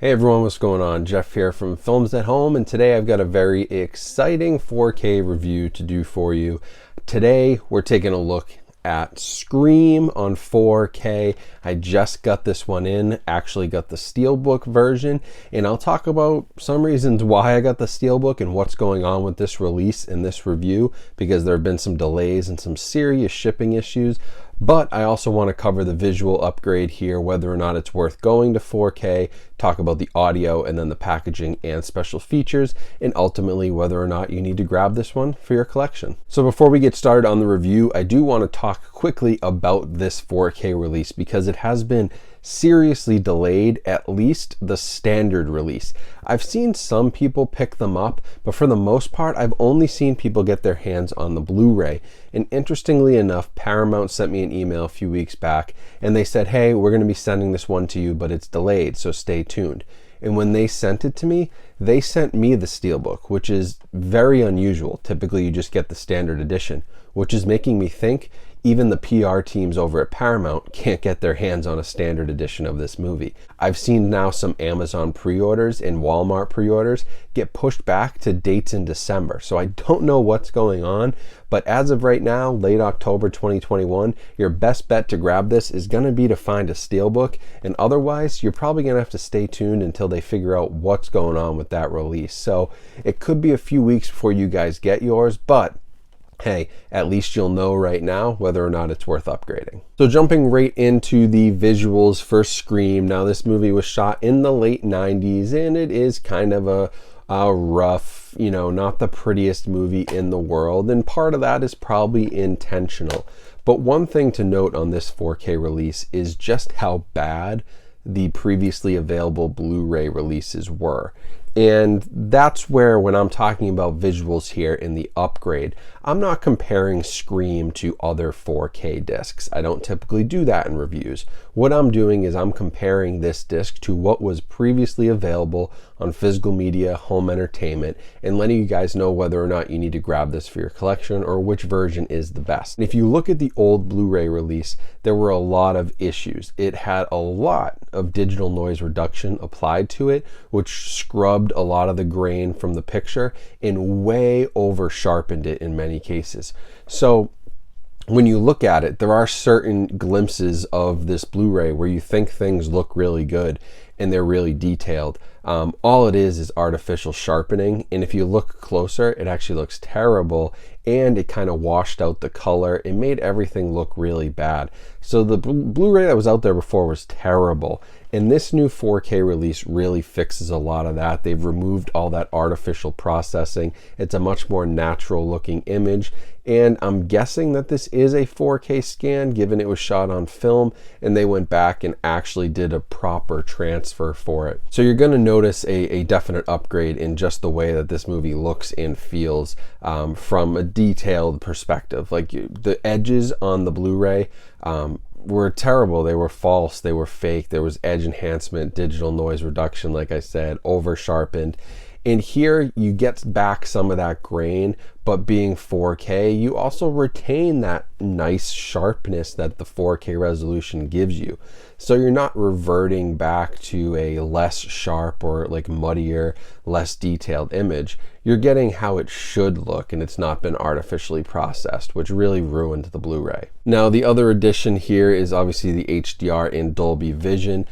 Hey everyone, what's going on? Jeff here from Films at Home, and today I've got a very exciting 4K review to do for you. Today we're taking a look at Scream on 4K. I just got this one in, actually got the Steelbook version, and I'll talk about some reasons why I got the Steelbook and what's going on with this release in this review, because there have been some delays and some serious shipping issues. But I also want to cover the visual upgrade here, whether or not it's worth going to 4K, talk about the audio and then the packaging and special features, and ultimately whether or not you need to grab this one for your collection. So before we get started on the review, I do want to talk quickly about this 4K release because it has been seriously delayed, at least the standard release. I've seen some people pick them up, but for the most part, I've only seen people get their hands on the Blu-ray. And interestingly enough, Paramount sent me an email a few weeks back and they said, hey, we're going to be sending this one to you, but it's delayed, so stay tuned. And when they sent it to me, they sent me the Steelbook, which is very unusual. Typically, you just get the standard edition, which is making me think even the PR teams over at Paramount can't get their hands on a standard edition of this movie. I've seen now some Amazon pre-orders and Walmart pre-orders get pushed back to dates in December. So I don't know what's going on, but as of right now, late October 2021, your best bet to grab this is going to be to find a Steelbook, and otherwise you're probably going to have to stay tuned until they figure out what's going on with that release. So it could be a few weeks before you guys get yours, but hey, at least you'll know right now whether or not it's worth upgrading. So jumping right into the visuals for Scream. Now this movie was shot in the late 90s and it is kind of a rough, not the prettiest movie in the world, and part of that is probably intentional. But one thing to note on this 4K release is just how bad the previously available Blu-ray releases were. And that's where, when I'm talking about visuals here in the upgrade, I'm not comparing Scream to other 4K discs. I don't typically do that in reviews. What I'm doing is I'm comparing this disc to what was previously available on physical media, home entertainment, and letting you guys know whether or not you need to grab this for your collection or which version is the best. And if you look at the old Blu-ray release, there were a lot of issues. It had a lot of digital noise reduction applied to it, which scrubbed a lot of the grain from the picture and way over sharpened it in many cases. So when you look at it, there are certain glimpses of this Blu-ray where you think things look really good and they're really detailed. All it is artificial sharpening, and if you look closer, it actually looks terrible, and it kind of washed out the color. It made everything look really bad. So the Blu-ray that was out there before was terrible, and this new 4K release really fixes a lot of that. They've removed all that artificial processing. It's a much more natural looking image, and I'm guessing that this is a 4K scan given it was shot on film and they went back and actually did a proper transfer for it. So you're going to notice a definite upgrade in just the way that this movie looks and feels from a detailed perspective. Like the edges on the Blu-ray were terrible. They were false, they were fake. There was edge enhancement, digital noise reduction, like I said, over sharpened. And here you get back some of that grain, but being 4K, you also retain that nice sharpness that the 4K resolution gives you. So you're not reverting back to a less sharp or like muddier, less detailed image. You're getting how it should look, and it's not been artificially processed, which really ruined the Blu-ray. Now the other addition here is obviously the HDR in Dolby Vision.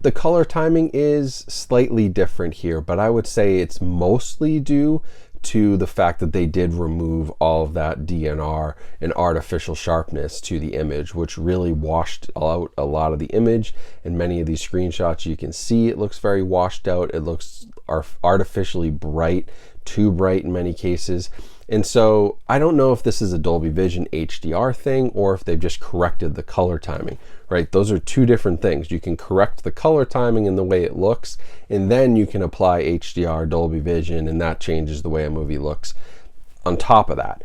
The color timing is slightly different here, but I would say it's mostly due to the fact that they did remove all of that DNR and artificial sharpness to the image, which really washed out a lot of the image. In many of these screenshots, you can see it looks very washed out. It looks artificially bright, too bright in many cases. And so I don't know if this is a Dolby Vision HDR thing or if they've just corrected the color timing, right? Those are two different things. You can correct the color timing and the way it looks, and then you can apply HDR Dolby Vision, and that changes the way a movie looks. On top of that,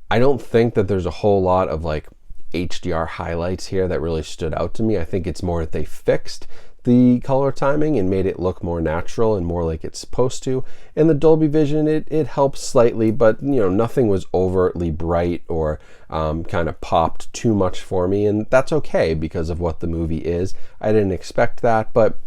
I don't think that there's a whole lot of like HDR highlights here that really stood out to me. I think it's more that they fixed the color timing and made it look more natural and more like it's supposed to. And the Dolby Vision, it helps slightly, but nothing was overtly bright or kind of popped too much for me, and that's okay because of what the movie is. I didn't expect that, but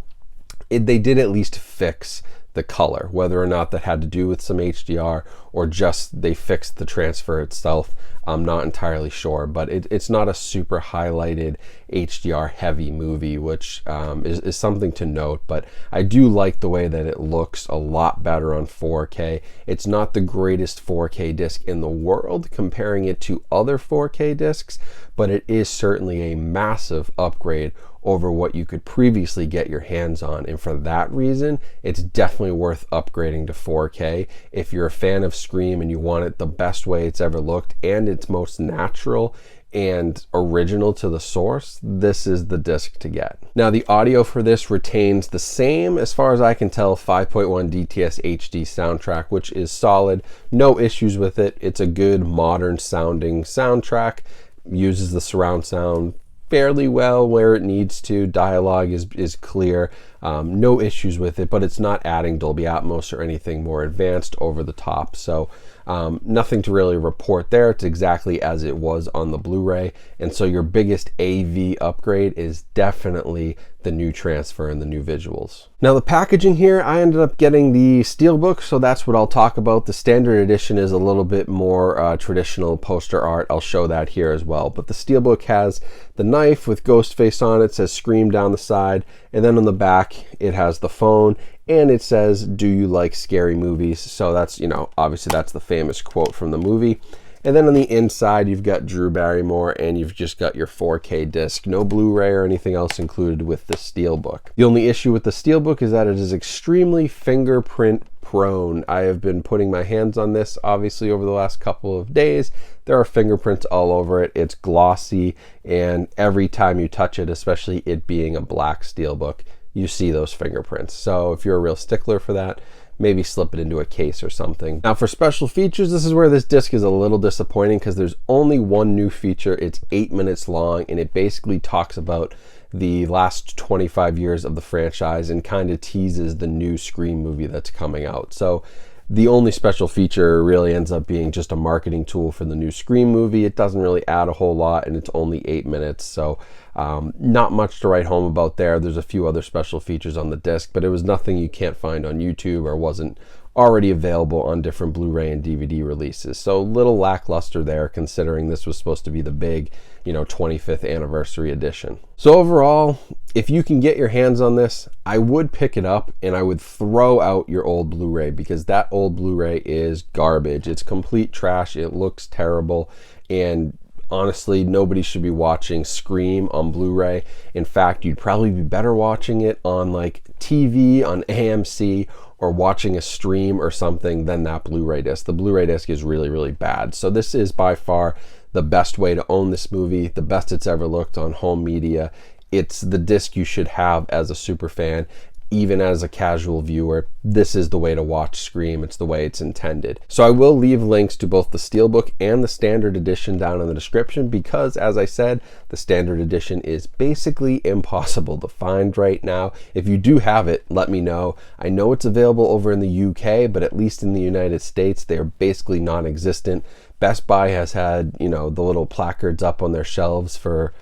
they did at least fix the color. Whether or not that had to do with some HDR or just they fixed the transfer itself, I'm not entirely sure, but it's not a super highlighted HDR heavy movie, which is something to note. But I do like the way that it looks a lot better on 4K. It's not the greatest 4K disc in the world comparing it to other 4K discs, but it is certainly a massive upgrade over what you could previously get your hands on. And for that reason, it's definitely worth upgrading to 4K. If you're a fan of Scream and you want it the best way it's ever looked and it's most natural and original to the source, this is the disc to get. Now, the audio for this retains the same, as far as I can tell, 5.1 DTS HD soundtrack, which is solid. No issues with it. It's a good modern sounding soundtrack. Uses the surround sound fairly well where it needs to. Dialogue is clear. No issues with it, but it's not adding Dolby Atmos or anything more advanced over the top. So nothing to really report there. It's exactly as it was on the Blu-ray. And so your biggest AV upgrade is definitely the new transfer and the new visuals. Now, the packaging here, I ended up getting the Steelbook, so that's what I'll talk about. The standard edition is a little bit more traditional poster art. I'll show that here as well. But the Steelbook has the knife with Ghostface on it. It says Scream down the side, and then on the back it has the phone, and it says, "Do you like scary movies?" So that's, obviously that's the famous quote from the movie. And then on the inside, you've got Drew Barrymore, and you've just got your 4K disc. No Blu-ray or anything else included with the Steelbook. The only issue with the Steelbook is that it is extremely fingerprint prone. I have been putting my hands on this, obviously, over the last couple of days. There are fingerprints all over it. It's glossy, and every time you touch it, especially it being a black Steelbook, you see those fingerprints. So if you're a real stickler for that, maybe slip it into a case or something. Now, for special features, this is where this disc is a little disappointing because there's only one new feature. It's 8 minutes long, and it basically talks about the last 25 years of the franchise and kind of teases the new Scream movie that's coming out. So the only special feature really ends up being just a marketing tool for the new Scream movie. It doesn't really add a whole lot, and it's only 8 minutes, so not much to write home about there. There's a few other special features on the disc, but it was nothing you can't find on YouTube or wasn't already available on different Blu-ray and DVD releases. So a little lackluster there, considering this was supposed to be the big, 25th anniversary edition. So overall, if you can get your hands on this, I would pick it up and I would throw out your old Blu-ray, because that old Blu-ray is garbage. It's complete trash. It looks terrible, and honestly, nobody should be watching Scream on Blu-ray. In fact, you'd probably be better watching it on like TV on AMC or watching a stream or something than that Blu-ray disc. The Blu-ray disc is really, really bad. So this is by far the best way to own this movie, the best it's ever looked on home media. It's the disc you should have as a super fan. Even as a casual viewer, this is the way to watch Scream. It's the way it's intended. So I will leave links to both the Steelbook and the standard edition down in the description, because as I said, the standard edition is basically impossible to find right now. If you do have it, let me know. I know it's available over in the UK, but at least in the United States, they're basically non-existent. Best Buy has had, the little placards up on their shelves for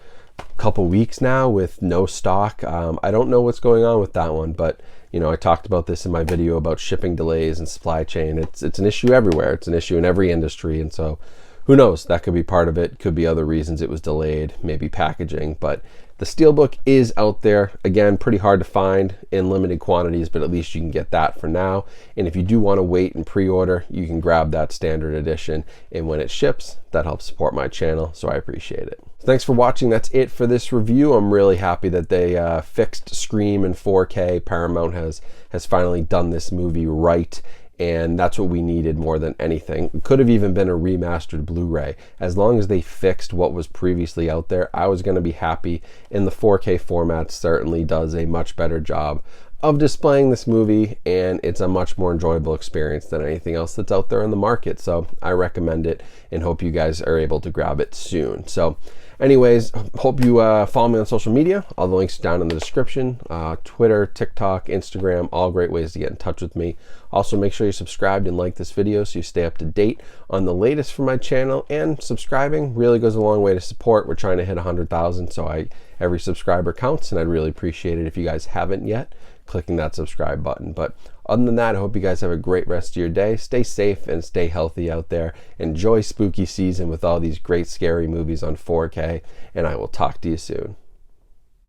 couple weeks now with no stock. I don't know what's going on with that one, but I talked about this in my video about shipping delays and supply chain. It's an issue everywhere. It's an issue in every industry, and so who knows? That could be part of it. Could be other reasons it was delayed, maybe packaging. But the Steelbook is out there. Again, pretty hard to find in limited quantities, but at least you can get that for now. And if you do want to wait and pre-order, you can grab that standard edition, and when it ships, that helps support my channel, so I appreciate it. Thanks for watching. That's it for this review. I'm really happy that they fixed Scream in 4K. Paramount has finally done this movie right, and that's what we needed more than anything. It could have even been a remastered Blu-ray. As long as they fixed what was previously out there, I was going to be happy, and the 4K format certainly does a much better job of displaying this movie, and it's a much more enjoyable experience than anything else that's out there in the market. So I recommend it and hope you guys are able to grab it soon. So anyways, hope you follow me on social media. All the links down in the description. Twitter, TikTok, Instagram, all great ways to get in touch with me. Also, make sure you subscribed and like this video so you stay up to date on the latest from my channel. And subscribing really goes a long way to support. We're trying to hit 100,000, so every subscriber counts, and I'd really appreciate it if you guys haven't yet. clicking that subscribe button. But other than that, I hope you guys have a great rest of your day. Stay safe and stay healthy out there. Enjoy spooky season with all these great scary movies on 4K, and I will talk to you soon.